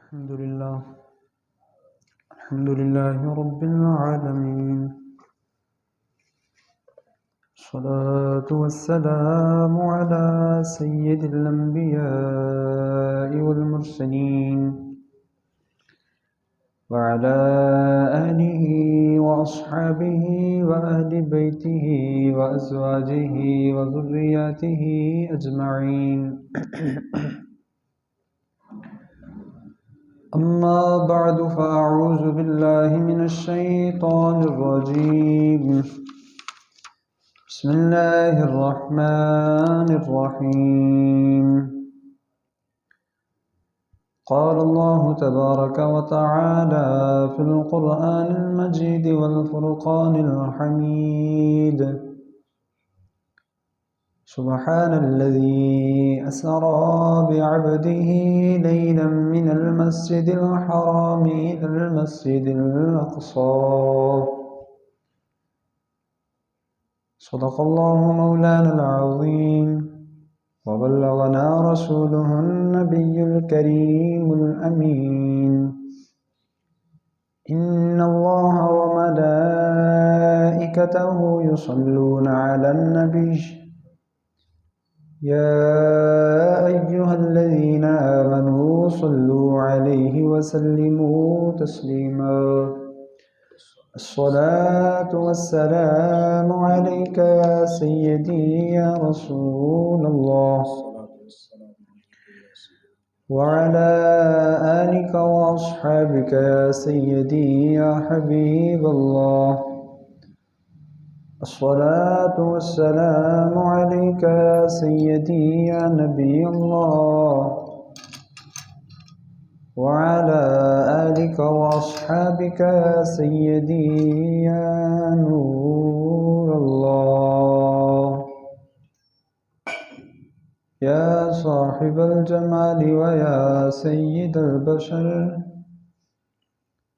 الحمد لله رب العالمين، الصلاة والسلام على سيد الأنبياء والمرسلين وعلى آله وأصحابه وأهل بيته وأزواجه وذرياته أجمعين. أما بعد فأعوذ بالله من الشيطان الرجيم. بسم الله الرحمن الرحيم. قال الله تبارك وتعالى في القرآن المجيد والفرقان الحميد: سبحان الذي أسرى بعبده ليلا من المسجد الحرام إلى المسجد الأقصى. صدق الله مولانا العظيم، وبلغنا رسوله النبي الكريم الأمين. إن الله وملائكته يصلون على النبي يا أيها الذين آمنوا صلوا عليه وسلموا تسليما. الصلاة والسلام عليك يا سيدي يا رسول الله، وعلى آلك وأصحابك يا سيدي يا حبيب الله. الصلاة والسلام عليك يا سيدي يا نبي الله، وعلى آلك وأصحابك يا سيدي يا نور الله. يا صاحب الجمال ويا سيد البشر،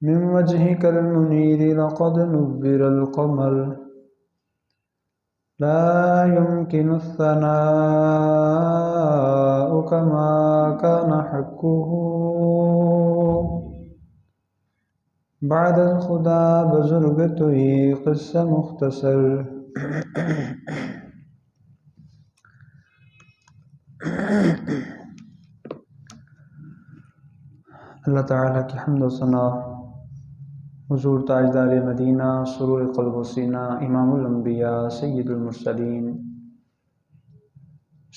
من وجهك المنير لقد نبر القمر، لا يمكن الثناء كما كان حقه. بعد الخدا بزرگ توئی قصہ مختصر. اللہ تعالیٰ کی حمد و ثنا حضور تاجدار مدینہ سرور قلب و سینہ امام الانبیاء سید المرسلین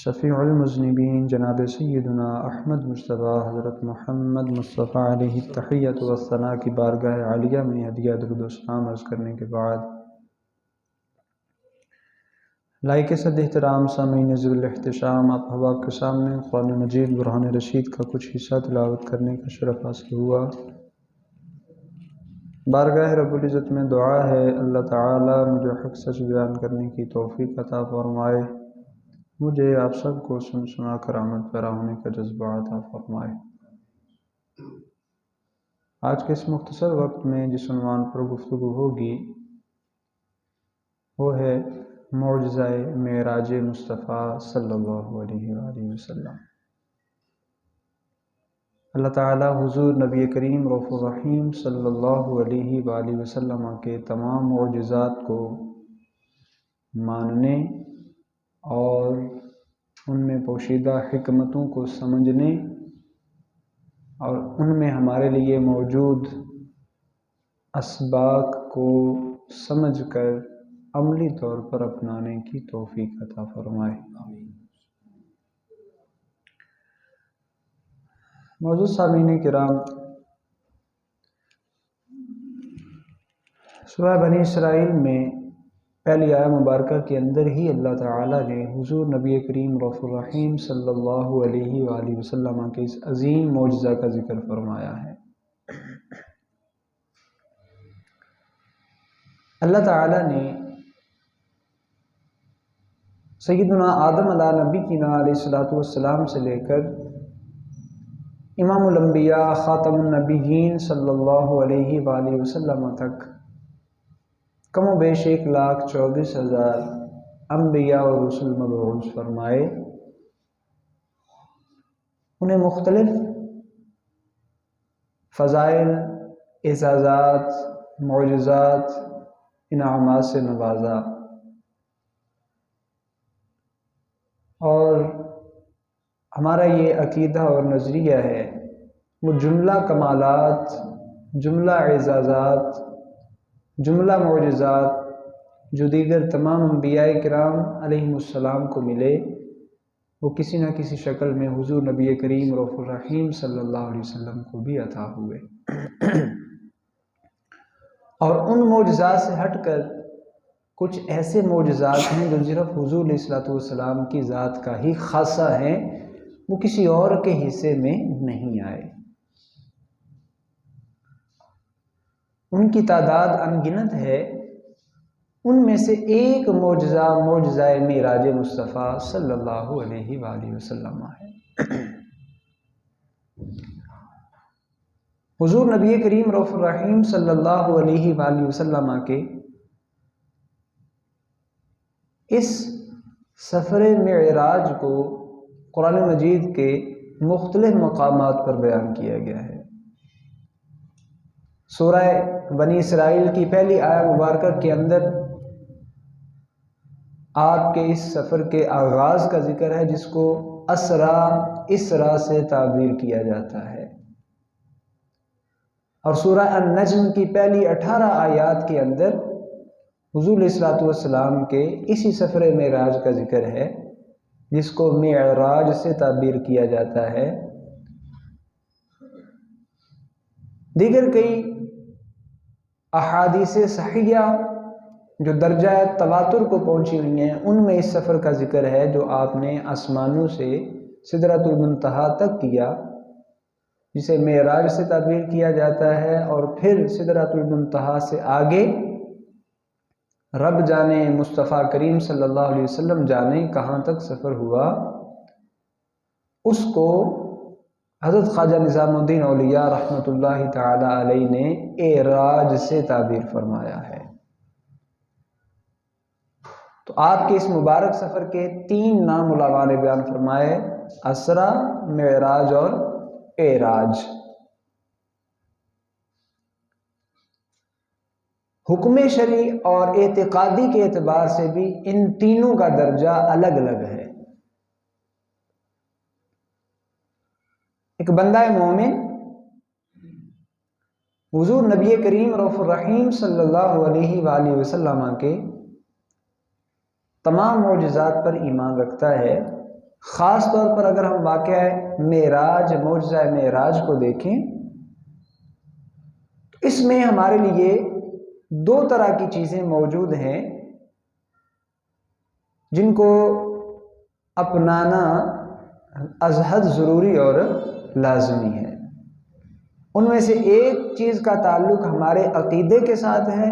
شفیع المذنبین جناب سیدنا احمد مصطفیٰ حضرت محمد مصطفیٰ علیہ التحیۃ والثناء کی بارگاہ عالیہ میں ہدیہ درود و سلام عرض کرنے کے بعد، لائق صد احترام سامعین ذوی الاحتشام، آپ حباب کے سامنے قرآن مجید برہان رشید کا کچھ حصہ تلاوت کرنے کا شرف حاصل ہوا۔ بارگاہ رب العزت میں دعا ہے اللہ تعالیٰ مجھے حق سچ بیان کرنے کی توفیق عطا فرمائے، مجھے آپ سب کو سن سنا کر عمل پیرا ہونے کا جذبہ عطا فرمائے۔ آج کے اس مختصر وقت میں جس عنوان پر گفتگو ہوگی وہ ہے معجزہ معراج مصطفیٰ صلی اللہ علیہ وآلہ وسلم۔ اللہ تعالیٰ حضور نبی کریم رؤوف الرحیم صلی اللہ علیہ وآلہ وسلم کے تمام معجزات کو ماننے اور ان میں پوشیدہ حکمتوں کو سمجھنے اور ان میں ہمارے لیے موجود اسباق کو سمجھ کر عملی طور پر اپنانے کی توفیق عطا فرمائے۔ موجود سامعین کرام، سورہ بنی اسرائیل میں پہلی آیہ مبارکہ کے اندر ہی اللہ تعالیٰ نے حضور نبی کریم رؤوف الرحیم صلی اللہ علیہ وآلہ وسلم کے اس عظیم معجزہ کا ذکر فرمایا ہے۔ اللہ تعالیٰ نے سیدنا آدم علیہ نبینا علیہ السلام سے لے کر امام الانبیاء خاتم النبیین صلی اللہ علیہ وآلہ وسلم تک کم و بیش 1,24,000 انبیاء اور رسل مبعوث فرمائے۔ انہیں مختلف فضائل، اعزازات، معجزات، انعامات سے نوازا، اور ہمارا یہ عقیدہ اور نظریہ ہے وہ جملہ کمالات، جملہ اعزازات، جملہ معجزات جو دیگر تمام انبیاء کرام علیہم السلام کو ملے وہ کسی نہ کسی شکل میں حضور نبی کریم رؤوف الرحیم صلی اللہ علیہ وسلم کو بھی عطا ہوئے، اور ان معجزات سے ہٹ کر کچھ ایسے معجزات ہیں جو صرف حضور علیہ الصلوۃ والسلام کی ذات کا ہی خاصہ ہیں، وہ کسی اور کے حصے میں نہیں آئے۔ ان کی تعداد انگنت ہے، ان میں سے ایک معجزہ معجزہ معراج مصطفیٰ صلی اللہ علیہ وآلہ وسلم ہے۔ حضور نبی کریم رؤوف الرحیم صلی اللہ علیہ وآلہ وسلم کے اس سفر معراج کو قرآن مجید کے مختلف مقامات پر بیان کیا گیا ہے۔ سورہ بنی اسرائیل کی پہلی آیہ مبارکہ کے اندر آپ کے اس سفر کے آغاز کا ذکر ہے، جس کو اسرا سے تعبیر کیا جاتا ہے، اور سورہ النجم کی پہلی 18 آیات کے اندر حضور علیہ الصلوۃ والسلام کے اسی سفر معراج کا ذکر ہے، جس کو معراج سے تعبیر کیا جاتا ہے۔ دیگر کئی احادیث صحیحہ جو درجہ تواتر کو پہنچی ہوئی ہیں، ان میں اس سفر کا ذکر ہے جو آپ نے آسمانوں سے سدرۃ المنتہا تک کیا، جسے معراج سے تعبیر کیا جاتا ہے، اور پھر سدرۃ المنتہا سے آگے رب جانے، مصطفیٰ کریم صلی اللہ علیہ وسلم جانے کہاں تک سفر ہوا، اس کو حضرت خواجہ نظام الدین اولیاء رحمۃ اللہ تعالی علیہ نے اعراج سے تعبیر فرمایا ہے۔ تو آپ کے اس مبارک سفر کے 3 نام علماء نے بیان فرمائے: اسرا، معراج اور اعراج۔ حکم شرعی اور اعتقادی کے اعتبار سے بھی ان تینوں کا درجہ الگ الگ ہے۔ ایک بندہ مومن حضور نبی کریم رؤوف الرحیم صلی اللہ علیہ وآلہ وسلم کے تمام معجزات پر ایمان رکھتا ہے۔ خاص طور پر اگر ہم واقعہ معراج، معجزہ معراج کو دیکھیں تو اس میں ہمارے لیے 2 طرح کی چیزیں موجود ہیں جن کو اپنانا از حد ضروری اور لازمی ہے۔ ان میں سے ایک چیز کا تعلق ہمارے عقیدے کے ساتھ ہے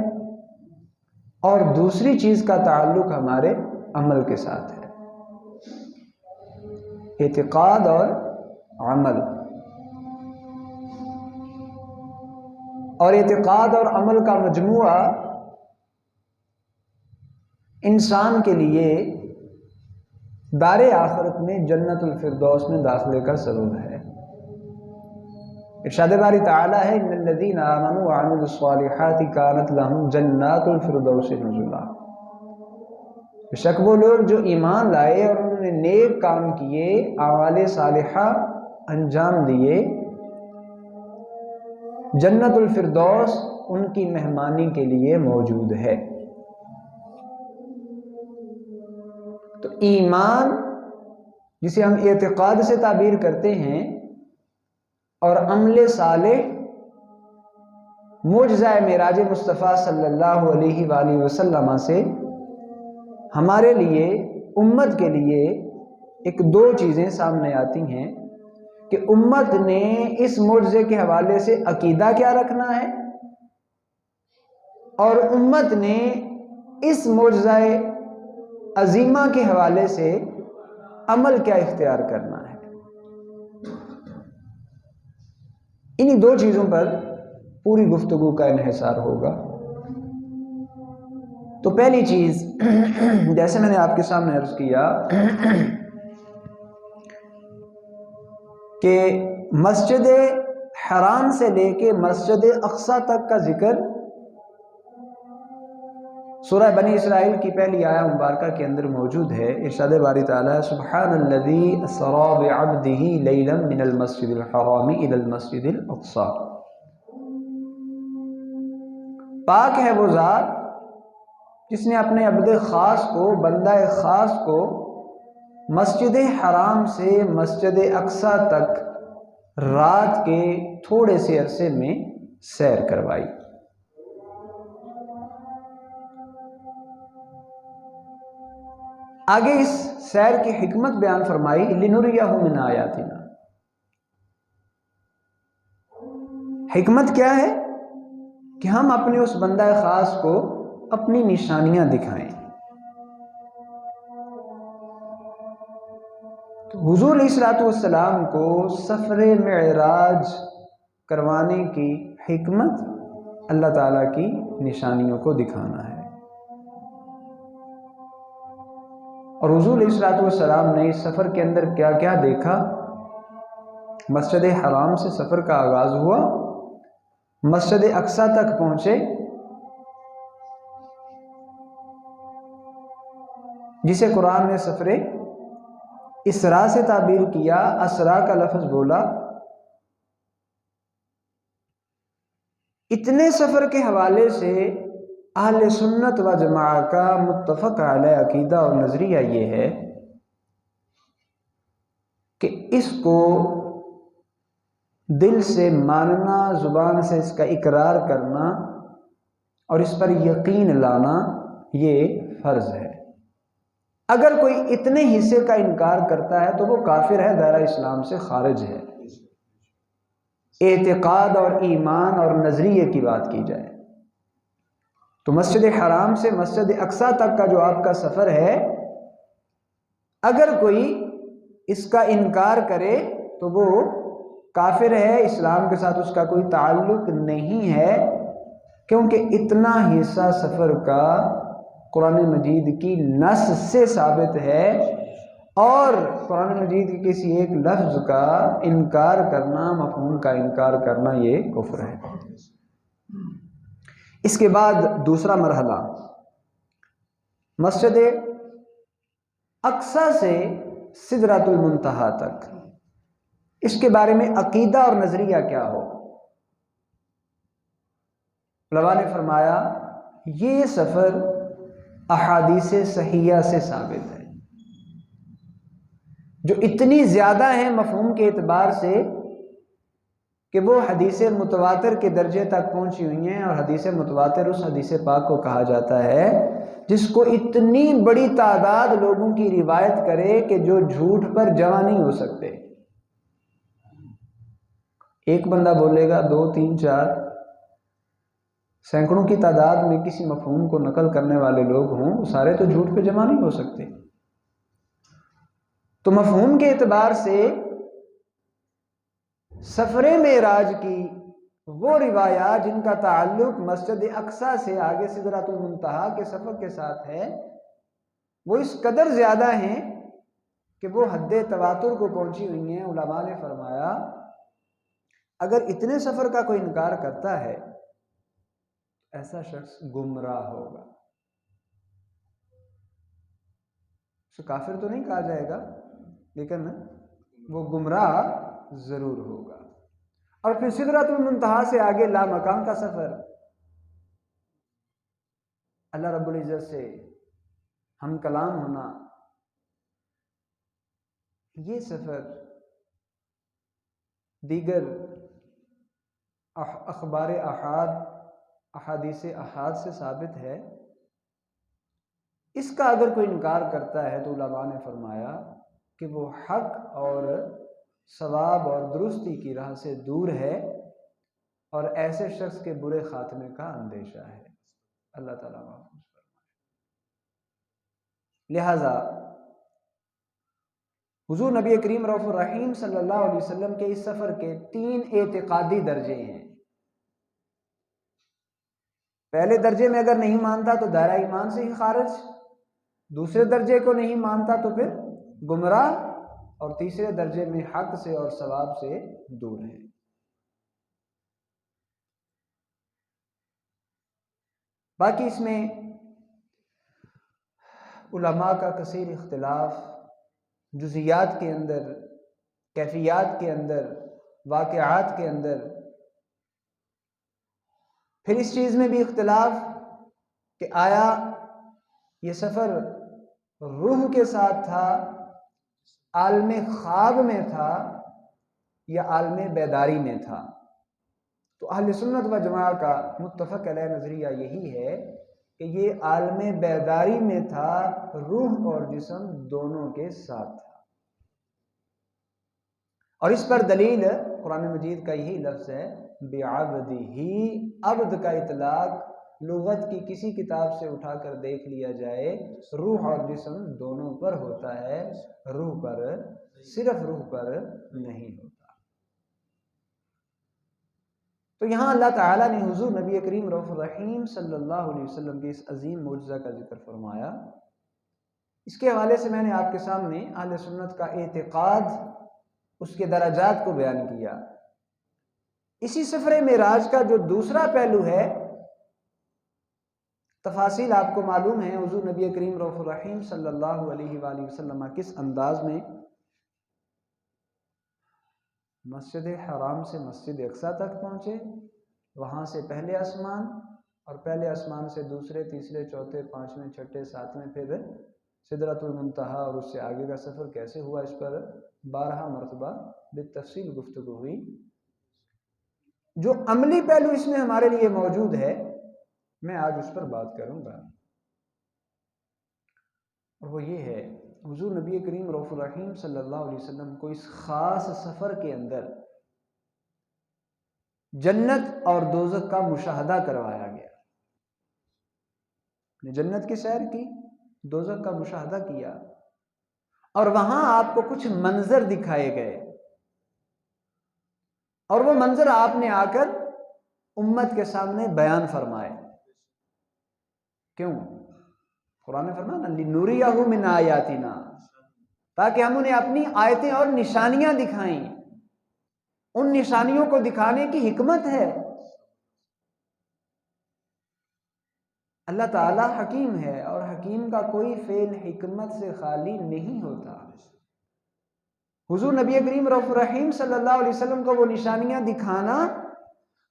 اور دوسری چیز کا تعلق ہمارے عمل کے ساتھ ہے۔ اعتقاد اور عمل، اور اعتقاد اور عمل کا مجموعہ انسان کے لیے دار آخرت میں جنت الفردوس میں داخلے کا سبب ہے۔ ارشاد باری تعالی ہے: ان الذین آمنوا وعملوا الصالحات کانت لهم جنات الفردوس نزلا۔ بے شک وہ لوگ جو ایمان لائے اور انہوں نے نیک کام کیے، اعمال صالحہ انجام دیے، جنت الفردوس ان کی مہمانی کے لیے موجود ہے۔ تو ایمان جسے ہم اعتقاد سے تعبیر کرتے ہیں اور عمل صالح معجزہ معراج مصطفیٰ صلی اللہ علیہ وآلہ وسلم سے ہمارے لیے، امت کے لیے ایک 2 چیزیں سامنے آتی ہیں کہ امت نے اس معجزے کے حوالے سے عقیدہ کیا رکھنا ہے، اور امت نے اس معجزہ عظیمہ کے حوالے سے عمل کیا اختیار کرنا ہے۔ انہی 2 چیزوں پر پوری گفتگو کا انحصار ہوگا۔ تو پہلی چیز، جیسے میں نے آپ کے سامنے عرض کیا کہ مسجد حرام سے لے کے مسجد اقصی تک کا ذکر سورہ بنی اسرائیل کی پہلی آیہ مبارکہ کے اندر موجود ہے۔ ارشاد باری تعالیٰ سبحان الذی اسری بعبدہ لیلا من المسجد الحرام الی المسجد الاقصی، پاک ہے وہ ذات جس نے اپنے عبد خاص کو، بندہ خاص کو مسجد حرام سے مسجد اقصی تک رات کے تھوڑے سے عرصے میں سیر کروائی۔ آگے اس سیر کی حکمت بیان فرمائی، لِنُرِيَهُ مِنْ آیاتنا۔ حکمت کیا ہے؟ کہ ہم اپنے اس بندہ خاص کو اپنی نشانیاں دکھائیں۔ تو حضور علیہ الصلوۃ والسلام کو سفر معراج کروانے کی حکمت اللہ تعالیٰ کی نشانیوں کو دکھانا ہے، اور حضور علیہ الصلوۃ والسلام نے اس سفر کے اندر کیا کیا دیکھا؟ مسجد حرام سے سفر کا آغاز ہوا، مسجد اقصی تک پہنچے، جسے قرآن نے سفر اسراء سے تعبیر کیا، اسراء کا لفظ بولا۔ اتنے سفر کے حوالے سے اہل سنت و جماعت کا متفق علیہ عقیدہ اور نظریہ یہ ہے کہ اس کو دل سے ماننا، زبان سے اس کا اقرار کرنا اور اس پر یقین لانا یہ فرض ہے۔ اگر کوئی اتنے حصے کا انکار کرتا ہے تو وہ کافر ہے، دائرہ اسلام سے خارج ہے، اعتقاد اور ایمان اور نظریے کی بات کی جائے تو مسجد حرام سے مسجد اقصی تک کا جو آپ کا سفر ہے، اگر کوئی اس کا انکار کرے تو وہ کافر ہے، اسلام کے ساتھ اس کا کوئی تعلق نہیں ہے، کیونکہ اتنا حصہ سفر کا قرآن مجید کی نص سے ثابت ہے، اور قرآن مجید کے کسی ایک لفظ کا انکار کرنا، مفہوم کا انکار کرنا یہ کفر ہے۔ اس کے بعد دوسرا مرحلہ مسجد اقصی سے سدرۃ المنتہا تک، اس کے بارے میں عقیدہ اور نظریہ کیا ہو؟ علماء نے فرمایا یہ سفر احادیث صحیحہ سے ثابت ہے، جو اتنی زیادہ ہیں مفہوم کے اعتبار سے کہ وہ حدیث متواتر کے درجے تک پہنچی ہوئی ہیں، اور حدیث متواتر اس حدیث پاک کو کہا جاتا ہے جس کو اتنی بڑی تعداد لوگوں کی روایت کرے کہ جو جھوٹ پر جمع نہیں ہو سکتے۔ ایک بندہ بولے گا، دو تین چار، سینکڑوں کی تعداد میں کسی مفہوم کو نقل کرنے والے لوگ ہوں، وہ سارے تو جھوٹ پہ جمع نہیں ہو سکتے۔ تو مفہوم کے اعتبار سے سفر معراج کی وہ روایات جن کا تعلق مسجد اقصی سے آگے سدرۃ المنتہا کے سفر کے ساتھ ہے، وہ اس قدر زیادہ ہیں کہ وہ حد تواتر کو پہنچی ہوئی ہیں۔ علماء نے فرمایا اگر اتنے سفر کا کوئی انکار کرتا ہے ایسا شخص گمراہ ہوگا، اسے کافر تو نہیں کہا جائے گا، لیکن وہ گمراہ ضرور ہوگا۔ اور پھر سدرۃ المنتہا سے آگے لامکان کا سفر، اللہ رب العزت سے ہم کلام ہونا، یہ سفر دیگر اخبار احاد، احادیث احاد سے ثابت ہے۔ اس کا اگر کوئی انکار کرتا ہے تو علماء نے فرمایا کہ وہ حق اور ثواب اور درستی کی راہ سے دور ہے، اور ایسے شخص کے برے خاتمے کا اندیشہ ہے۔ اللہ تعالیٰ محفوظ فرمائے۔ لہذا حضور نبی کریم رؤوف الرحیم صلی اللہ علیہ وسلم کے اس سفر کے 3 اعتقادی درجے ہیں۔ پہلے درجے میں اگر نہیں مانتا تو دائرہ ایمان سے ہی خارج، دوسرے درجے کو نہیں مانتا تو پھر گمراہ، اور تیسرے درجے میں حق سے اور ثواب سے دور ہے۔ باقی اس میں علماء کا کثیر اختلاف، جزیات کے اندر، کیفیات کے اندر، واقعات کے اندر، پھر اس چیز میں بھی اختلاف کہ آیا یہ سفر روح کے ساتھ تھا، عالم خواب میں تھا یا عالم بیداری میں تھا؟ تو اہل سنت و جماعت کا متفق علیہ نظریہ یہی ہے کہ یہ عالم بیداری میں تھا، روح اور جسم دونوں کے ساتھ تھا۔ اور اس پر دلیل قرآن مجید کا یہی لفظ ہے بِعَبْدِهِ، عبد کا اطلاق لغت کی کسی کتاب سے اٹھا کر دیکھ لیا جائے، روح اور جسم دونوں پر ہوتا ہے، روح پر، صرف روح پر نہیں ہوتا۔ تو یہاں اللہ تعالیٰ نے حضور نبی کریم رؤوف الرحیم صلی اللہ علیہ وسلم کے اس عظیم معجزہ کا ذکر فرمایا۔ اس کے حوالے سے میں نے آپ کے سامنے اہل سنت کا اعتقاد، اس کے درجات کو بیان کیا۔ اسی سفر معراج کا جو دوسرا پہلو ہے، تفاصیل آپ کو معلوم ہے، حضور نبی کریم رؤوف الرحیم صلی اللہ علیہ وآلہ وسلم کس انداز میں مسجد حرام سے مسجد اقصیٰ تک پہنچے، وہاں سے پہلے آسمان، اور پہلے آسمان سے دوسرے، تیسرے، چوتھے، پانچویں، چھٹے، ساتویں، پھر سدرۃ المنتہا، اور اس سے آگے کا سفر کیسے ہوا، اس پر 12 مرتبہ بالتفصیل گفتگو ہوئی۔ جو عملی پہلو اس میں ہمارے لیے موجود ہے، میں آج اس پر بات کروں گا، اور وہ یہ ہے حضور نبی کریم رؤوف الرحیم صلی اللہ علیہ وسلم کو اس خاص سفر کے اندر جنت اور دوزخ کا مشاہدہ کروایا گیا۔ جنت کی سیر کی، دوزخ کا مشاہدہ کیا، اور وہاں آپ کو کچھ منظر دکھائے گئے، اور وہ منظر آپ نے آ کر امت کے سامنے بیان فرمائے۔ کیوں؟ قرآن نے فرمایا نا لِنُرِيَهُ مِنْ آیَاتِنَا، تاکہ ہم انہیں اپنی آیتیں اور نشانیاں دکھائیں۔ ان نشانیوں کو دکھانے کی حکمت ہے۔ اللہ تعالی حکیم ہے، اور حکیم کا کوئی فعل حکمت سے خالی نہیں ہوتا۔ حضور نبی کریم رؤوف الرحیم صلی اللہ علیہ وسلم کو وہ نشانیاں دکھانا،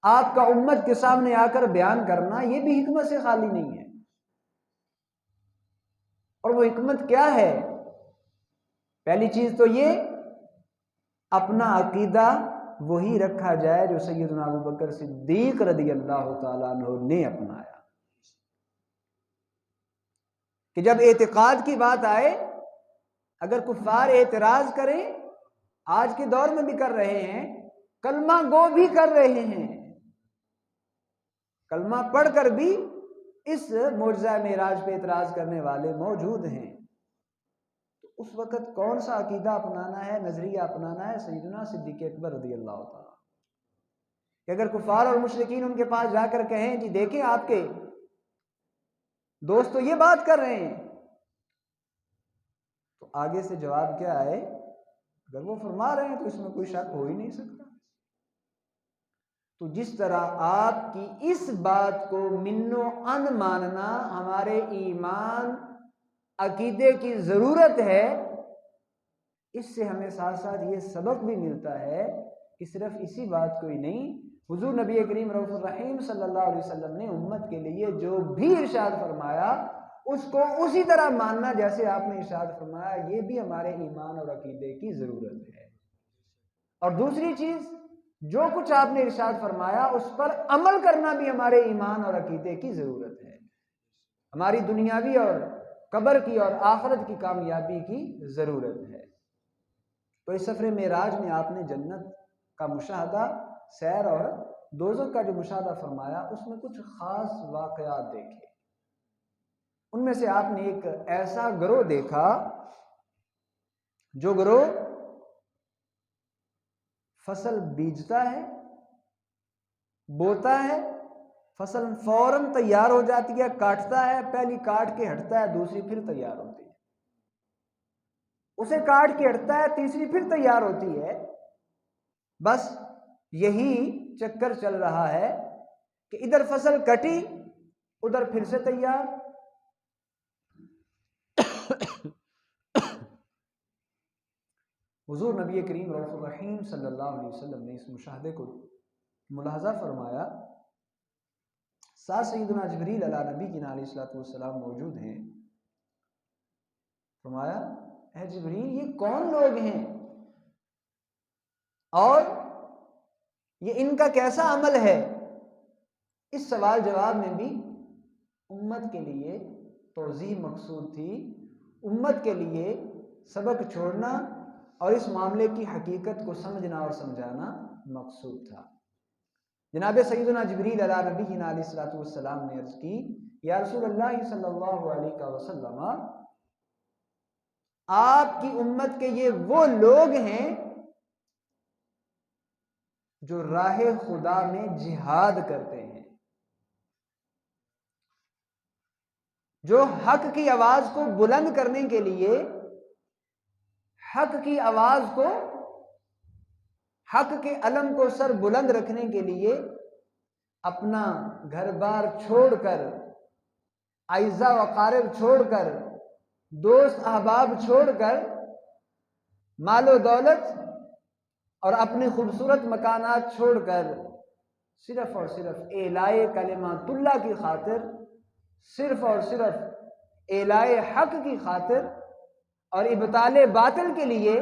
آپ کا امت کے سامنے آ کر بیان کرنا، یہ بھی حکمت سے خالی نہیں ہے۔ اور وہ حکمت کیا ہے؟ پہلی چیز تو یہ، اپنا عقیدہ وہی رکھا جائے جو سیدنا ابوبکر صدیق رضی اللہ تعالیٰ عنہ نے اپنایا، کہ جب اعتقاد کی بات آئے، اگر کفار اعتراض کریں، آج کے دور میں بھی کر رہے ہیں، کلمہ گو بھی کر رہے ہیں، کلمہ پڑھ کر بھی اس معجزہ معراج پہ اعتراض کرنے والے موجود ہیں، تو اس وقت کون سا عقیدہ اپنانا ہے، نظریہ اپنانا ہے؟ سیدنا صدیق اکبر رضی اللہ تعالیٰ، کہ اگر کفار اور مشرکین ان کے پاس جا کر کہیں جی دیکھیں آپ کے دوست تو یہ بات کر رہے ہیں، تو آگے سے جواب کیا آئے؟ اگر وہ فرما رہے ہیں تو اس میں کوئی شک ہو ہی نہیں سکتا۔ تو جس طرح آپ کی اس بات کو من و ان ماننا ہمارے ایمان عقیدے کی ضرورت ہے، اس سے ہمیں ساتھ ساتھ یہ سبق بھی ملتا ہے کہ صرف اسی بات کو ہی نہیں، حضور نبی کریم رؤوف الرحیم صلی اللہ علیہ وسلم نے امت کے لیے جو بھی ارشاد فرمایا اس کو اسی طرح ماننا جیسے آپ نے ارشاد فرمایا، یہ بھی ہمارے ایمان اور عقیدے کی ضرورت ہے۔ اور دوسری چیز، جو کچھ آپ نے ارشاد فرمایا اس پر عمل کرنا بھی ہمارے ایمان اور عقیدے کی ضرورت ہے، ہماری دنیاوی اور قبر کی اور آخرت کی کامیابی کی ضرورت ہے۔ تو اس سفر معراج میں آپ نے جنت کا مشاہدہ، سیر اور دوزخ کا جو مشاہدہ فرمایا، اس میں کچھ خاص واقعات دیکھے۔ ان میں سے آپ نے ایک ایسا گروہ دیکھا جو گروہ فصل بیجتا ہے، بوتا ہے، فصل فوراً تیار ہو جاتی ہے، کاٹتا ہے، پہلی کاٹ کے ہٹتا ہے، دوسری پھر تیار ہوتی ہے، اسے کاٹ کے ہٹتا ہے، تیسری پھر تیار ہوتی ہے۔ بس یہی چکر چل رہا ہے کہ ادھر فصل کٹی، ادھر پھر سے تیار۔ حضور نبی کریم رؤوف الرحیم صلی اللہ علیہ وسلم نے اس مشاہدے کو ملاحظہ فرمایا۔ ساتھ سیدنا جبریل علیہ نبی کی علیہ الصلوۃ والسلام موجود ہیں۔ فرمایا اے جبریل یہ کون لوگ ہیں اور یہ ان کا کیسا عمل ہے؟ اس سوال جواب میں بھی امت کے لیے توضیح مقصود تھی، امت کے لیے سبق چھوڑنا اور اس معاملے کی حقیقت کو سمجھنا اور سمجھانا مقصود تھا۔ جناب سیدنا جبریل علیہ نبی علیہ الصلوۃ والسلام نے عرض کی یا رسول اللہ صلی اللہ علیہ وسلم، آپ کی امت کے یہ وہ لوگ ہیں جو راہ خدا میں جہاد کرتے ہیں، جو حق کی آواز کو بلند کرنے کے لیے، حق کی آواز کو، حق کے علم کو سر بلند رکھنے کے لیے اپنا گھر بار چھوڑ کر، اعزا و اقارب چھوڑ کر، دوست احباب چھوڑ کر، مال و دولت اور اپنے خوبصورت مکانات چھوڑ کر صرف اور صرف اعلائے کلمات اللہ کی خاطر، صرف اور صرف اعلائے حق کی خاطر اور ابطال باطل کے لیے،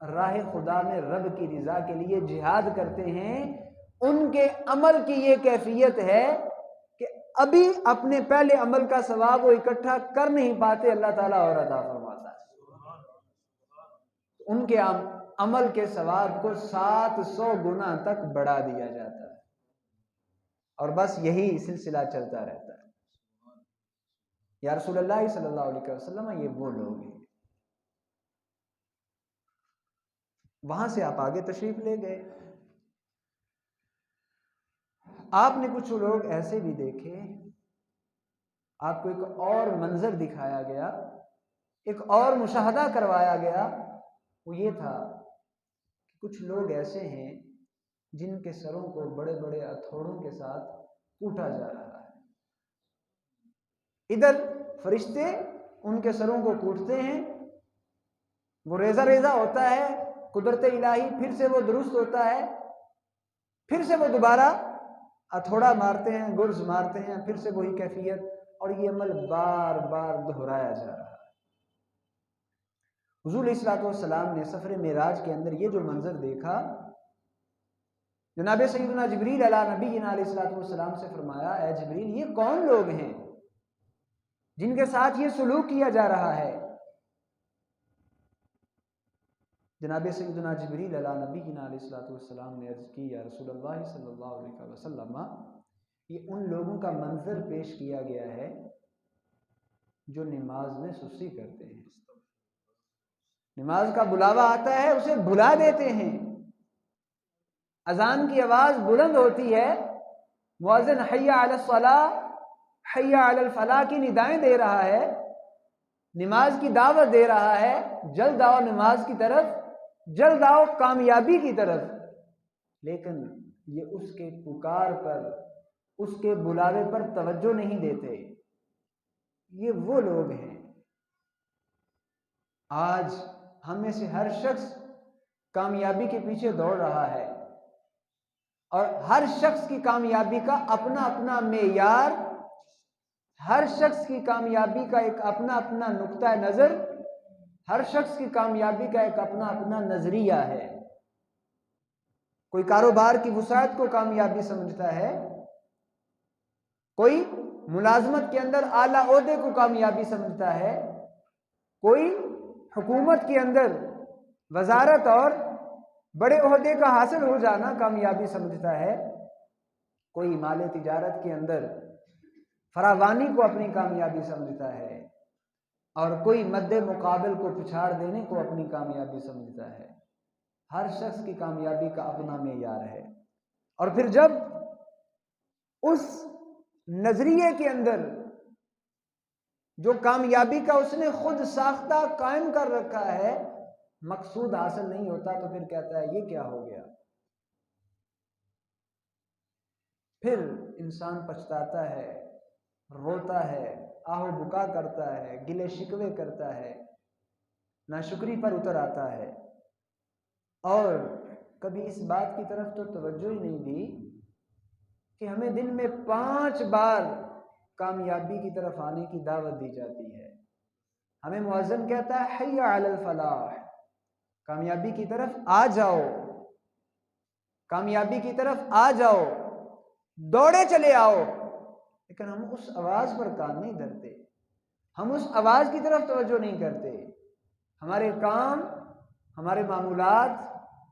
راہ خدا میں رب کی رضا کے لیے جہاد کرتے ہیں، ان کے عمل کی یہ کیفیت ہے کہ ابھی اپنے پہلے عمل کا ثواب وہ اکٹھا کر نہیں پاتے، اللہ تعالیٰ اور عطا فرماتا ہے۔ ان کے عمل کے ثواب کو 700 گنا تک بڑھا دیا جاتا ہے، اور بس یہی سلسلہ چلتا رہتا ہے۔ یا رسول اللہ صلی اللہ علیہ وسلم یہ وہ لوگ ہیں۔ وہاں سے آپ آگے تشریف لے گئے، آپ نے کچھ لوگ ایسے بھی دیکھے، آپ کو ایک اور منظر دکھایا گیا، ایک اور مشاہدہ کروایا گیا، وہ یہ تھا کہ کچھ لوگ ایسے ہیں جن کے سروں کو بڑے بڑے ہتھوڑوں کے ساتھ کوٹا جا رہا ہے۔ ادھر فرشتے ان کے سروں کو کوٹتے ہیں، وہ ریزہ ریزہ ہوتا ہے، قدرت الہی پھر سے وہ درست ہوتا ہے، پھر سے وہ دوبارہ ہتھوڑا مارتے ہیں، گرز مارتے ہیں، پھر سے وہی کیفیت، اور یہ عمل بار بار دہرایا جا رہا ہے۔ حضور علیہ الصلوۃ والسلام نے سفر معراج کے اندر یہ جو منظر دیکھا، جناب سیدنا جبریل علیہ نبی علیہ الصلوۃ والسلام سے فرمایا اے جبریل یہ کون لوگ ہیں جن کے ساتھ یہ سلوک کیا جا رہا ہے؟ جناب سیدنا جبریل علیہ نبی علیہ الصلوۃ والسلام نے عرض کی یا رسول اللہ صلی اللہ علیہ وسلم، یہ ان لوگوں کا منظر پیش کیا گیا ہے جو نماز میں سستی کرتے ہیں، نماز کا بلاوا آتا ہے اسے بھلا دیتے ہیں، اذان کی آواز بلند ہوتی ہے، مؤذن حی علی الصلاۃ حی علی الفلاح کی ندائیں دے رہا ہے، نماز کی دعوت دے رہا ہے، جلد آؤ نماز کی طرف، جلد آؤ کامیابی کی طرف، لیکن یہ اس کے پکار پر، اس کے بلاوے پر توجہ نہیں دیتے۔ یہ وہ لوگ ہیں۔ آج ہم میں سے ہر شخص کامیابی کے پیچھے دوڑ رہا ہے، اور ہر شخص کی کامیابی کا اپنا اپنا معیار، ہر شخص کی کامیابی کا ایک اپنا اپنا نقطہ نظر، ہر شخص کی کامیابی کا ایک اپنا اپنا نظریہ ہے۔ کوئی کاروبار کی وسعت کو کامیابی سمجھتا ہے، کوئی ملازمت کے اندر اعلیٰ عہدے کو کامیابی سمجھتا ہے، کوئی حکومت کے اندر وزارت اور بڑے عہدے کا حاصل ہو جانا کامیابی سمجھتا ہے، کوئی مال تجارت کے اندر فراوانی کو اپنی کامیابی سمجھتا ہے، اور کوئی مد مقابل کو پچھاڑ دینے کو اپنی کامیابی سمجھتا ہے۔ ہر شخص کی کامیابی کا اپنا معیار ہے، اور پھر جب اس نظریے کے اندر جو کامیابی کا اس نے خود ساختہ قائم کر رکھا ہے مقصود حاصل نہیں ہوتا تو پھر کہتا ہے یہ کیا ہو گیا؟ پھر انسان پچھتاتا ہے روتا ہے، آہو بکا کرتا ہے، گلے شکوے کرتا ہے، ناشکری پر اتر آتا ہے، اور کبھی اس بات کی طرف تو توجہ ہی نہیں دی کہ ہمیں دن میں 5 بار کامیابی کی طرف آنے کی دعوت دی جاتی ہے۔ ہمیں مؤذن کہتا ہے حی علی الفلاح، کامیابی کی طرف آ جاؤ، کامیابی کی طرف آ جاؤ، دوڑے چلے آؤ، لیکن ہم اس آواز پر کان نہیں دھرتے، ہم اس آواز کی طرف توجہ نہیں کرتے۔ ہمارے کام، ہمارے معمولات،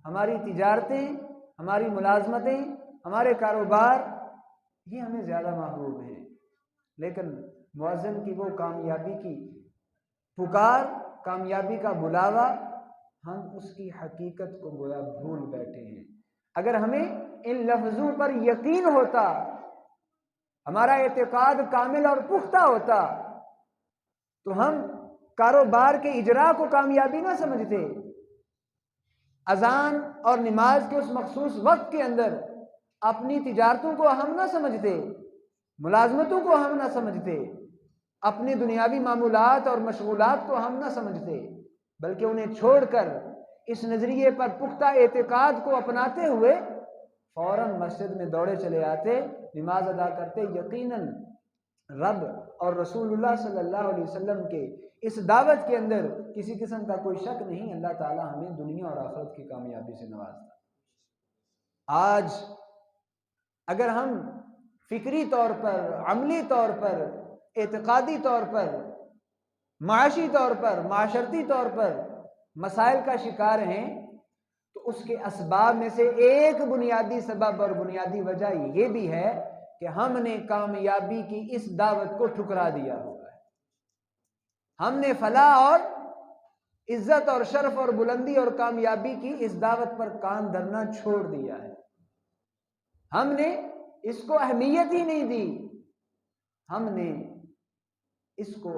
ہماری تجارتیں، ہماری ملازمتیں، ہمارے کاروبار، یہ ہمیں زیادہ محبوب ہیں، لیکن مؤذن کی وہ کامیابی کی پکار، کامیابی کا بلاوا، ہم اس کی حقیقت کو گویا بھول بیٹھے ہیں۔ اگر ہمیں ان لفظوں پر یقین ہوتا، ہمارا اعتقاد کامل اور پختہ ہوتا، تو ہم کاروبار کے اجراء کو کامیابی نہ سمجھتے، اذان اور نماز کے اس مخصوص وقت کے اندر اپنی تجارتوں کو ہم نہ سمجھتے، ملازمتوں کو ہم نہ سمجھتے، اپنی دنیاوی معمولات اور مشغولات کو ہم نہ سمجھتے، بلکہ انہیں چھوڑ کر اس نظریے پر پختہ اعتقاد کو اپناتے ہوئے فوراً مسجد میں دوڑے چلے آتے، نماز ادا کرتے۔ یقیناً رب اور رسول اللہ صلی اللہ علیہ وسلم کے اس دعوت کے اندر کسی قسم کا کوئی شک نہیں، اللہ تعالیٰ ہمیں دنیا اور آخرت کی کامیابی سے نوازتا۔ آج اگر ہم فکری طور پر، عملی طور پر، اعتقادی طور پر، معاشی طور پر، معاشرتی طور پر مسائل کا شکار ہیں، تو اس کے اسباب میں سے ایک بنیادی سبب اور بنیادی وجہ یہ بھی ہے کہ ہم نے کامیابی کی اس دعوت کو ٹھکرا دیا ہوا ہے۔ ہم نے فلاح اور عزت اور شرف اور بلندی اور کامیابی کی اس دعوت پر کان دھرنا چھوڑ دیا ہے۔ ہم نے اس کو اہمیت ہی نہیں دی، ہم نے اس کو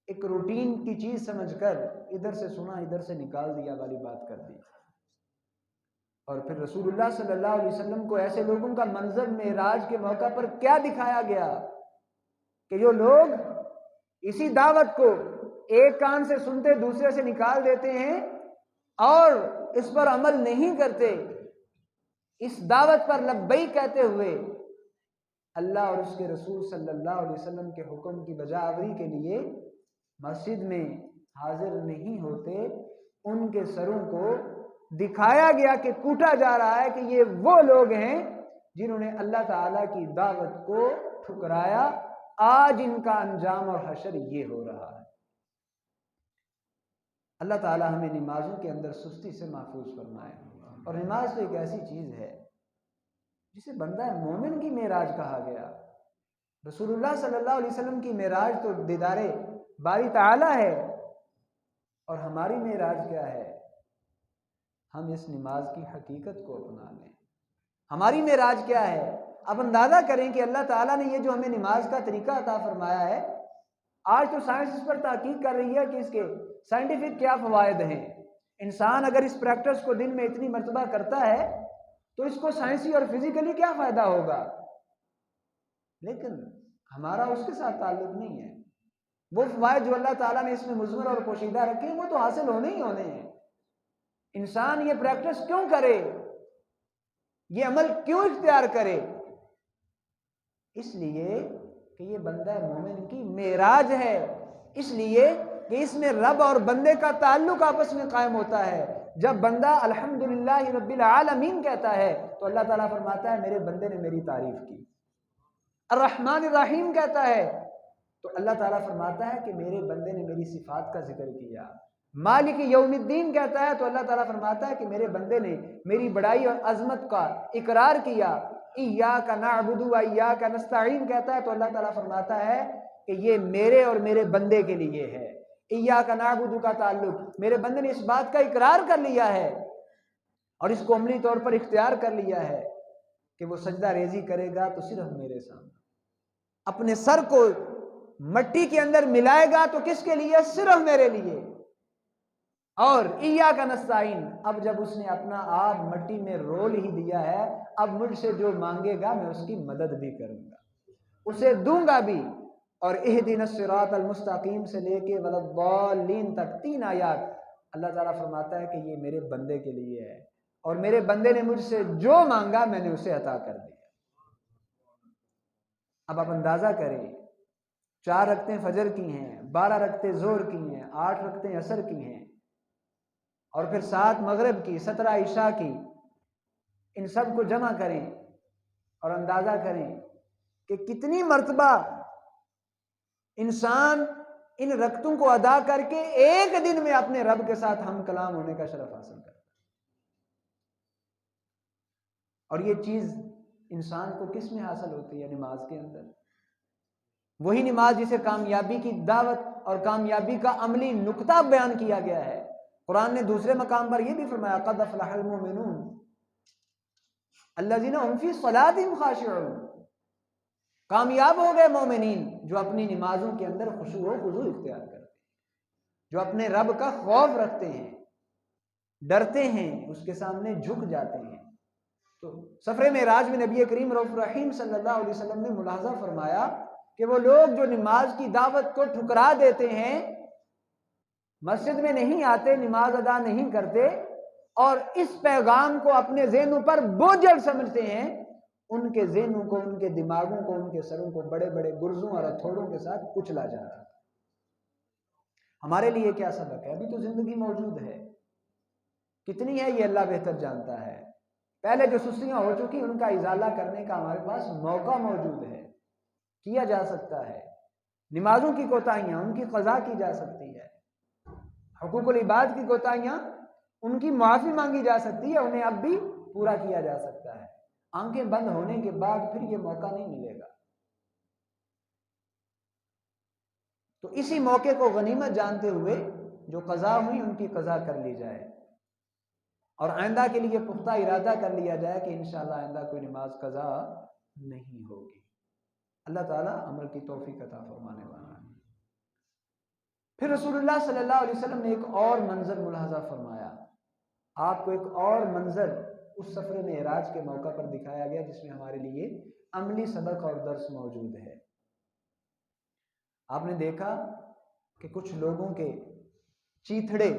ایک روٹین کی چیز سمجھ کر ادھر سے سنا ادھر سے نکال دیا والی بات کر دی۔ اور پھر رسول اللہ صلی اللہ علیہ وسلم کو ایسے لوگوں کا منظر معراج کے موقع پر کیا دکھایا گیا کہ جو لوگ اسی دعوت کو ایک کان سے سنتے دوسرے سے نکال دیتے ہیں اور اس پر عمل نہیں کرتے، اس دعوت پر لبیک کہتے ہوئے اللہ اور اس کے رسول صلی اللہ علیہ وسلم کے حکم کی بجا آوری کے لیے مسجد میں حاضر نہیں ہوتے، ان کے سروں کو دکھایا گیا کہ کوٹا جا رہا ہے کہ یہ وہ لوگ ہیں جنہوں نے اللہ تعالیٰ کی دعوت کو ٹھکرایا، آج ان کا انجام اور حشر یہ ہو رہا ہے۔ اللہ تعالیٰ ہمیں نمازوں کے اندر سستی سے محفوظ فرمائے، اور نماز تو ایک ایسی چیز ہے جسے بندہ مومن کی معراج کہا گیا۔ رسول اللہ صلی اللہ علیہ وسلم کی معراج تو دیدار باری تعالیٰ ہے، اور ہماری معراج کیا ہے؟ ہم اس نماز کی حقیقت کو اپنا لیں۔ ہماری معراج کیا ہے؟ اب اندازہ کریں کہ اللہ تعالیٰ نے یہ جو ہمیں نماز کا طریقہ عطا فرمایا ہے، آج تو سائنس اس پر تحقیق کر رہی ہے کہ اس کے سائنٹیفک کیا فوائد ہیں۔ انسان اگر اس پریکٹس کو دن میں اتنی مرتبہ کرتا ہے تو اس کو سائنسی اور فزیکلی کیا فائدہ ہوگا، لیکن ہمارا اس کے ساتھ تعلق نہیں ہے۔ وہ فوائد جو اللہ تعالیٰ نے اس میں مضمر اور پوشیدہ رکھے وہ تو حاصل ہونے ہی ہونے ہیں۔ انسان یہ پریکٹس کیوں کرے، یہ عمل کیوں اختیار کرے؟ اس لیے کہ یہ بندہ مومن کی معراج ہے، اس لیے کہ اس میں رب اور بندے کا تعلق آپس میں قائم ہوتا ہے۔ جب بندہ الحمدللہ رب العالمین کہتا ہے تو اللہ تعالیٰ فرماتا ہے میرے بندے نے میری تعریف کی۔ الرحمن الرحیم کہتا ہے تو اللہ تعالیٰ فرماتا ہے کہ میرے بندے نے میری صفات کا ذکر کیا۔ مالک یوم الدین کہتا ہے تو اللہ تعالیٰ فرماتا ہے کہ میرے بندے نے میری بڑائی اور عظمت کا اقرار کیا۔ ایاک نعبد و ایاک نستعین کہتا ہے تو اللہ تعالیٰ فرماتا ہے کہ یہ میرے اور میرے بندے کے لیے ہے۔ ایاک نعبد کا تعلق میرے بندے نے اس بات کا اقرار کر لیا ہے اور اس کو عملی طور پر اختیار کر لیا ہے کہ وہ سجدہ ریزی کرے گا تو صرف میرے سامنے، اپنے سر کو مٹی کے اندر ملائے گا تو کس کے لیے؟ صرف میرے لیے۔ اور ایاک نستعین، اب جب اس نے اپنا آپ مٹی میں رول ہی دیا ہے، اب مجھ سے جو مانگے گا میں اس کی مدد بھی کروں گا، اسے دوں گا بھی۔ اور اہدنا الصراط المستقیم سے لے کے ولضالین تک 3 آیات اللہ تعالیٰ فرماتا ہے کہ یہ میرے بندے کے لیے ہے، اور میرے بندے نے مجھ سے جو مانگا میں نے اسے عطا کر دیا۔ اب آپ اندازہ کریں، 4 رکعتیں فجر کی ہیں، 12 رکعتیں ظہر کی ہیں، 8 رکعتیں عصر کی ہیں، اور پھر 7 مغرب کی، 17 عشاء کی، ان سب کو جمع کریں اور اندازہ کریں کہ کتنی مرتبہ انسان ان رکعتوں کو ادا کر کے ایک دن میں اپنے رب کے ساتھ ہم کلام ہونے کا شرف حاصل کرتا ہے۔ اور یہ چیز انسان کو کس میں حاصل ہوتی ہے؟ نماز کے اندر۔ وہی نماز جسے کامیابی کی دعوت اور کامیابی کا عملی نقطہ بیان کیا گیا ہے۔ قرآن نے دوسرے مقام پر یہ بھی فرمایا قد افلح المؤمنون الذین هم فی صلاتهم خاشعون، کامیاب ہو گئے مومنین جو اپنی نمازوں کے اندر خشوع و خضوع اختیار کرتے ہیں، جو اپنے رب کا خوف رکھتے ہیں، ڈرتے ہیں، اس کے سامنے جھک جاتے ہیں۔ تو سفر معراج میں نبی کریم رؤوف رحیم صلی اللہ علیہ وسلم نے ملاحظہ فرمایا کہ وہ لوگ جو نماز کی دعوت کو ٹھکرا دیتے ہیں، مسجد میں نہیں آتے، نماز ادا نہیں کرتے، اور اس پیغام کو اپنے ذہنوں پر بوجھل سمجھتے ہیں، ان کے ذہنوں کو، ان کے دماغوں کو، ان کے سروں کو بڑے بڑے گرزوں اور ہتھوڑوں کے ساتھ کچلا جا رہا ہے۔ ہمارے لیے کیا سبق ہے؟ ابھی تو زندگی موجود ہے، کتنی ہے یہ اللہ بہتر جانتا ہے۔ پہلے جو سستیاں ہو چکی ان کا ازالہ کرنے کا ہمارے پاس موقع موجود ہے، کیا جا سکتا ہے۔ نمازوں کی کوتاہیاں ان کی قضا کی جا سکتی ہے، حقوق العباد کی کوتاہیاں ان کی معافی مانگی جا سکتی ہے، انہیں اب بھی پورا کیا جا سکتا ہے۔ آنکھیں بند ہونے کے بعد پھر یہ موقع نہیں ملے گا۔ تو اسی موقع کو غنیمت جانتے ہوئے جو قضا ہوئی ان کی قضا کر لی جائے، اور آئندہ کے لیے پختہ ارادہ کر لیا جائے کہ انشاءاللہ آئندہ کوئی نماز قضا نہیں ہوگی۔ اللہ تعالیٰ عمل کی توفیق عطا فرمانے والا ہے۔ پھر رسول اللہ صلی اللہ علیہ وسلم نے ایک اور منظر ملاحظہ فرمایا، آپ کو ایک اور منظر اس سفر معراج کے موقع پر دکھایا گیا جس میں ہمارے لیے عملی سبق اور درس موجود ہے۔ آپ نے دیکھا کہ کچھ لوگوں کے چیتھڑے،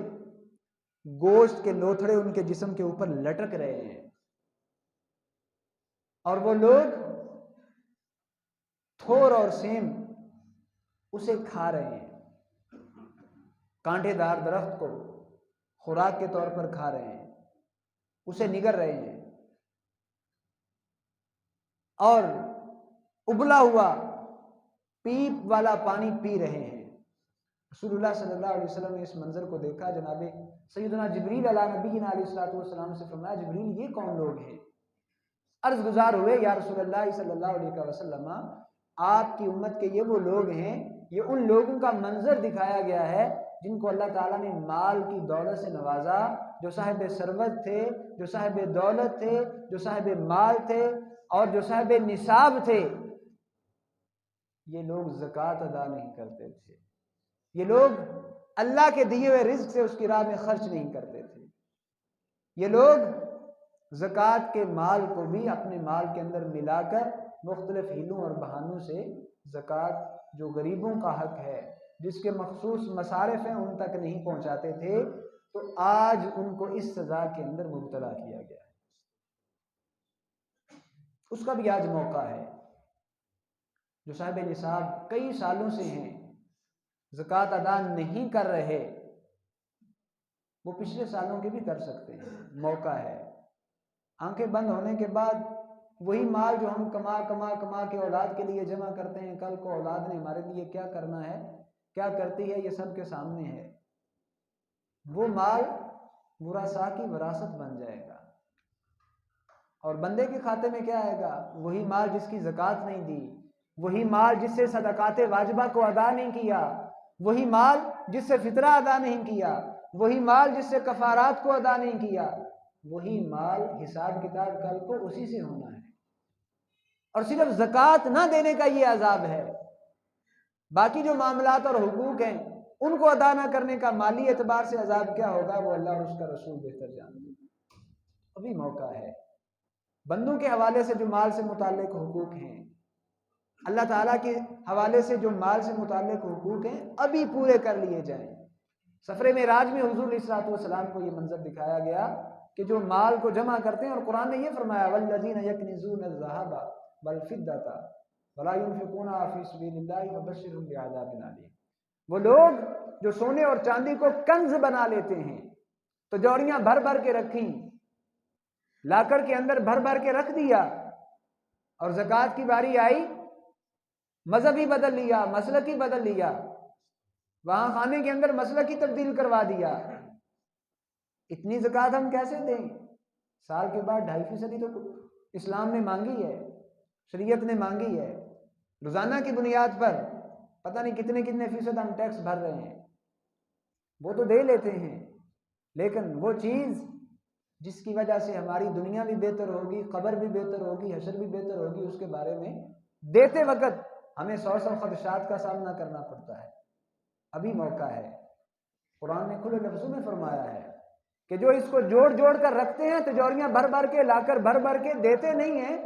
گوشت کے لوتھڑے ان کے جسم کے اوپر لٹک رہے ہیں، اور وہ لوگ تھور اور سیم اسے کھا رہے ہیں، کانٹے دار درخت کو خوراک کے طور پر کھا رہے ہیں، اسے نگل رہے ہیں، اور ابلا ہوا پیپ والا پانی پی رہے ہیں۔ رسول اللہ صلی اللہ علیہ وسلم نے اس منظر کو دیکھا، جناب سیدنا جبریل علیہ نبینا علیہ الصلوۃ والسلام سے فرمایا جبریل یہ کون لوگ ہیں؟ عرض گزار ہوئے یا رسول اللہ صلی اللہ علیہ وسلم آپ کی امت کے یہ وہ لوگ ہیں، یہ ان لوگوں کا منظر دکھایا گیا ہے جن کو اللہ تعالیٰ نے مال کی دولت سے نوازا، جو صاحب ثروت تھے، جو صاحب دولت تھے، جو صاحب مال تھے، اور جو صاحب نصاب تھے۔ یہ لوگ زکوٰۃ ادا نہیں کرتے تھے، یہ لوگ اللہ کے دیے ہوئے رزق سے اس کی راہ میں خرچ نہیں کرتے تھے، یہ لوگ زکوٰۃ کے مال کو بھی اپنے مال کے اندر ملا کر مختلف ہیلوں اور بہانوں سے زکوٰۃ جو غریبوں کا حق ہے، جس کے مخصوص مصارف ہیں، ان تک نہیں پہنچاتے تھے۔ تو آج ان کو اس سزا کے اندر مبتلا کیا گیا ہے، اس کا بھی آج موقع ہے۔ جو صاحب نصاب کئی سالوں سے ہیں، زکوٰۃ ادا نہیں کر رہے، وہ پچھلے سالوں کے بھی کر سکتے ہیں، موقع ہے۔ آنکھیں بند ہونے کے بعد وہی مال جو ہم کما کے اولاد کے لیے جمع کرتے ہیں، کل کو اولاد نے ہمارے لیے کیا کرنا ہے، کیا کرتی ہے، یہ سب کے سامنے ہے۔ وہ مال ورثاء کی وراثت بن جائے گا، اور بندے کے کھاتے میں کیا آئے گا؟ وہی مال جس کی زکوٰۃ نہیں دی، وہی مال جس سے صدقات واجبہ کو ادا نہیں کیا، وہی مال جس سے فطرہ ادا نہیں کیا، وہی مال جس سے کفارات کو ادا نہیں کیا، وہی مال حساب کتاب کل کو اسی سے ہونا ہے۔ اور صرف زکوٰۃ نہ دینے کا یہ عذاب ہے، باقی جو معاملات اور حقوق ہیں ان کو ادا نہ کرنے کا مالی اعتبار سے عذاب کیا ہوگا، وہ اللہ اور اس کا رسول بہتر جانتے ہیں۔ ابھی موقع ہے، بندوں کے حوالے سے جو مال سے متعلق حقوق ہیں اللہ تعالیٰ کے حوالے سے جو مال سے متعلق حقوق ہیں ابھی پورے کر لیے جائیں۔ سفر معراج میں حضور علیہ الصلوۃ والسلام کو یہ منظر دکھایا گیا کہ جو مال کو جمع کرتے ہیں، اور قرآن نے یہ فرمایا والذین یکنزون الذھب والفضة ولا ينفقونها في سبيل الله فبشرهم بعذاب أليم۔ وہ لوگ جو سونے اور چاندی کو کنز بنا لیتے ہیں، تجوریاں بھر بھر کے رکھیں، لاکر کے اندر بھر بھر کے رکھ دیا، اور زکوٰۃ کی باری آئی مذہب ہی بدل لیا، مسلک ہی بدل لیا، وہاں خانے کے اندر مسلک ہی تبدیل کروا دیا۔ اتنی زکوٰۃ ہم کیسے دیں؟ سال کے بعد 2.5% تو اسلام نے مانگی ہے، شریعت نے مانگی ہے۔ روزانہ کی بنیاد پر پتہ نہیں کتنے کتنے فیصد ہم ٹیکس بھر رہے ہیں، وہ تو دے لیتے ہیں، لیکن وہ چیز جس کی وجہ سے ہماری دنیا بھی بہتر ہوگی، قبر بھی بہتر ہوگی، حشر بھی بہتر ہوگی، اس کے بارے میں دیتے وقت ہمیں 100 خدشات کا سامنا کرنا پڑتا ہے۔ ابھی موقع ہے۔ قرآن نے کھلے لفظوں میں فرمایا ہے کہ جو اس کو جوڑ جوڑ کر رکھتے ہیں، تجوریاں بھر بھر کے لا کر بھر بھر کے دیتے نہیں ہیں،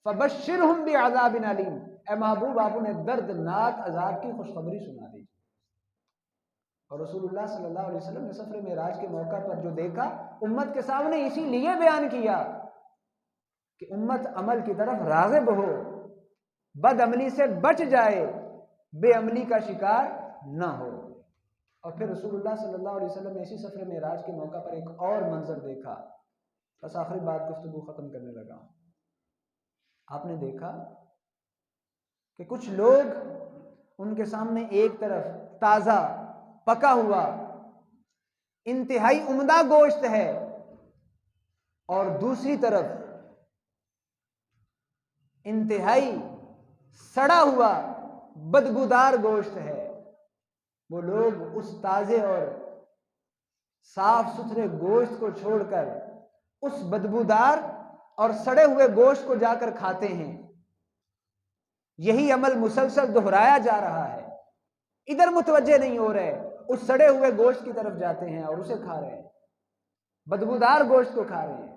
فبشرہم بعذاب علیم، اے محبوب آپ انہیں دردناک عذاب کی خوشخبری سنا دیجیے۔ اور رسول اللہ صلی اللہ علیہ وسلم نے سفر معراج کے موقع پر جو دیکھا، امت کے سامنے اسی لیے بیان کیا کہ امت عمل کی طرف راغب ہو، بد عملی سے بچ جائے، بے عملی کا شکار نہ ہو۔ اور پھر رسول اللہ صلی اللہ علیہ وسلم نے اسی سفر معراج کے موقع پر ایک اور منظر دیکھا۔ بس آخری بات گفتگو ختم کرنے لگا ہوں۔ آپ نے دیکھا کہ کچھ لوگ، ان کے سامنے ایک طرف تازہ پکا ہوا انتہائی عمدہ گوشت ہے، اور دوسری طرف انتہائی سڑا ہوا بدبودار گوشت ہے۔ وہ لوگ اس تازے اور صاف ستھرے گوشت کو چھوڑ کر اس بدبودار اور سڑے ہوئے گوشت کو جا کر کھاتے ہیں۔ یہی عمل مسلسل دہرایا جا رہا ہے، ادھر متوجہ نہیں ہو رہے، اس سڑے ہوئے گوشت کی طرف جاتے ہیں اور اسے کھا رہے ہیں، بدبودار گوشت کو کھا رہے ہیں۔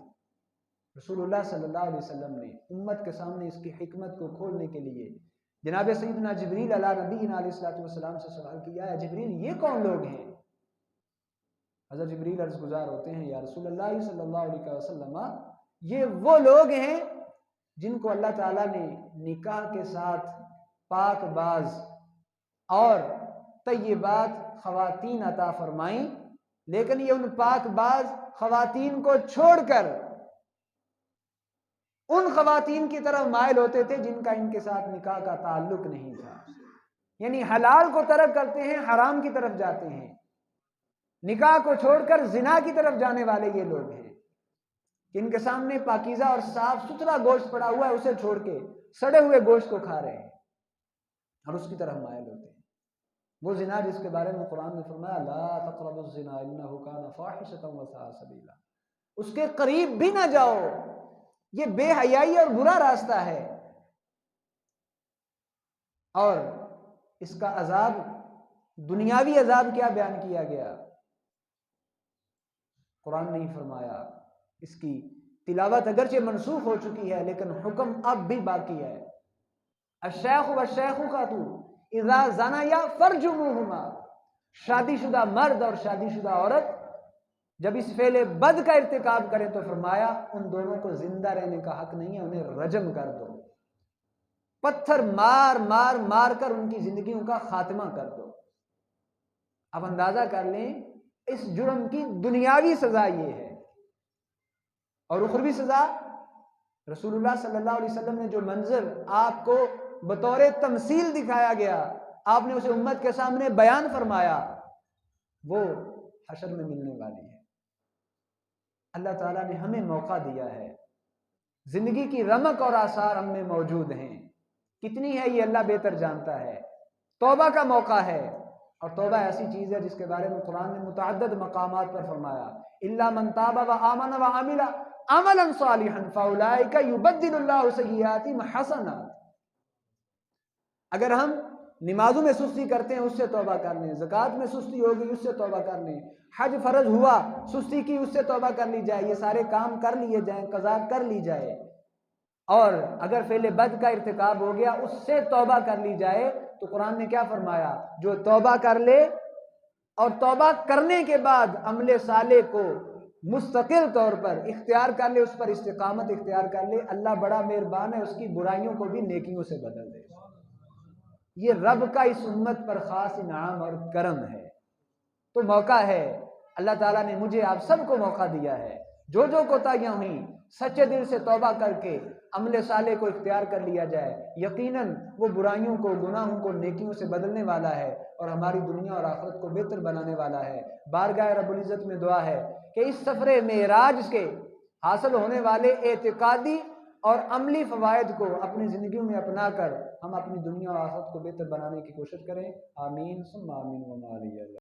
رسول اللہ صلی اللہ علیہ وسلم نے امت کے سامنے اس کی حکمت کو کھولنے کے لیے جناب سیدنا جبریل علیہ نبینا علیہ الصلوۃ والسلام سے سوال کیا، ہے جبریل یہ کون لوگ ہیں؟ حضرت جبریل عرض گزار ہوتے ہیں، یا رسول اللہ صلی اللہ علیہ وسلم، یہ وہ لوگ ہیں جن کو اللہ تعالیٰ نے نکاح کے ساتھ پاک باز اور طیبات خواتین عطا فرمائیں، لیکن یہ ان پاک باز خواتین کو چھوڑ کر ان خواتین کی طرف مائل ہوتے تھے جن کا ان کے ساتھ نکاح کا تعلق نہیں تھا۔ یعنی حلال کو ترک کرتے ہیں، حرام کی طرف جاتے ہیں، نکاح کو چھوڑ کر زنا کی طرف جانے والے یہ لوگ ہیں کہ ان کے سامنے پاکیزہ اور صاف ستھرا گوشت پڑا ہوا ہے، اسے چھوڑ کے سڑے ہوئے گوشت کو کھا رہے ہیں اور اس کی طرف مائل ہوتے ہیں۔ وہ زنا جس کے بارے میں قرآن نے فرمایا لا تقربوا الزنا انہ کان فاحشۃ وساء سبیلا، اس کے قریب بھی نہ جاؤ، یہ بے حیائی اور برا راستہ ہے۔ اور اس کا عذاب، دنیاوی عذاب کیا بیان کیا گیا؟ قرآن نے ہی فرمایا، اس کی تلاوت اگرچہ منسوخ ہو چکی ہے لیکن حکم اب بھی باقی ہے۔ الشیخ والشیخۃ اذا زنیا فرجموہما، شادی شدہ مرد اور شادی شدہ عورت جب اس فعل بد کا ارتکاب کریں تو فرمایا ان دونوں کو زندہ رہنے کا حق نہیں ہے، انہیں رجم کر دو، پتھر مار مار مار کر ان کی زندگیوں کا خاتمہ کر دو۔ اب اندازہ کر لیں اس جرم کی دنیاوی سزا یہ ہے، اور اخروی سزا رسول اللہ صلی اللہ علیہ وسلم نے جو منظر آپ کو بطور تمثیل دکھایا گیا، آپ نے اسے امت کے سامنے بیان فرمایا، وہ حشر میں ملنے والی ہے۔ اللہ تعالیٰ نے ہمیں موقع دیا ہے، زندگی کی رمق اور آثار ہم میں موجود ہیں، کتنی ہے یہ اللہ بہتر جانتا ہے۔ توبہ کا موقع ہے، اور توبہ ایسی چیز ہے جس کے بارے میں قرآن نے متعدد مقامات پر فرمایا الا من تاب وآمن وعمل عملا صالحا فاولئک یبدل اللہ سیئاتہم حسنات۔ اگر ہم نمازوں میں سستی کرتے ہیں اس سے توبہ کر لیں، زکوٰۃ میں سستی ہوگی اس سے توبہ کر لیں، حج فرض ہوا سستی کی اس سے توبہ کر لی جائے، یہ سارے کام کر لیے جائیں، قضا کر لی جائے، اور اگر فعل بد کا ارتکاب ہو گیا اس سے توبہ کر لی جائے تو قرآن نے کیا فرمایا؟ جو توبہ کر لے اور توبہ کرنے کے بعد عمل صالح کو مستقل طور پر اختیار کر لے، اس پر استقامت اختیار کر لے، اللہ بڑا مہربان ہے، اس کی برائیوں کو بھی نیکیوں سے بدل دے۔ یہ رب کا اس امت پر خاص انعام اور کرم ہے۔ تو موقع ہے، اللہ تعالیٰ نے مجھے آپ سب کو موقع دیا ہے، جو کوتاہیاں ہوئیں سچے دل سے توبہ کر کے عمل صالح کو اختیار کر لیا جائے، یقیناً وہ برائیوں کو، گناہوں کو نیکیوں سے بدلنے والا ہے اور ہماری دنیا اور آخرت کو بہتر بنانے والا ہے۔ بارگاہ رب العزت میں دعا ہے کہ اس سفر معراج کے حاصل ہونے والے اعتقادی اور عملی فوائد کو اپنی زندگیوں میں اپنا کر ہم اپنی دنیا اور آخرت کو بہتر بنانے کی کوشش کریں۔ آمین ثم آمین وما علیہ۔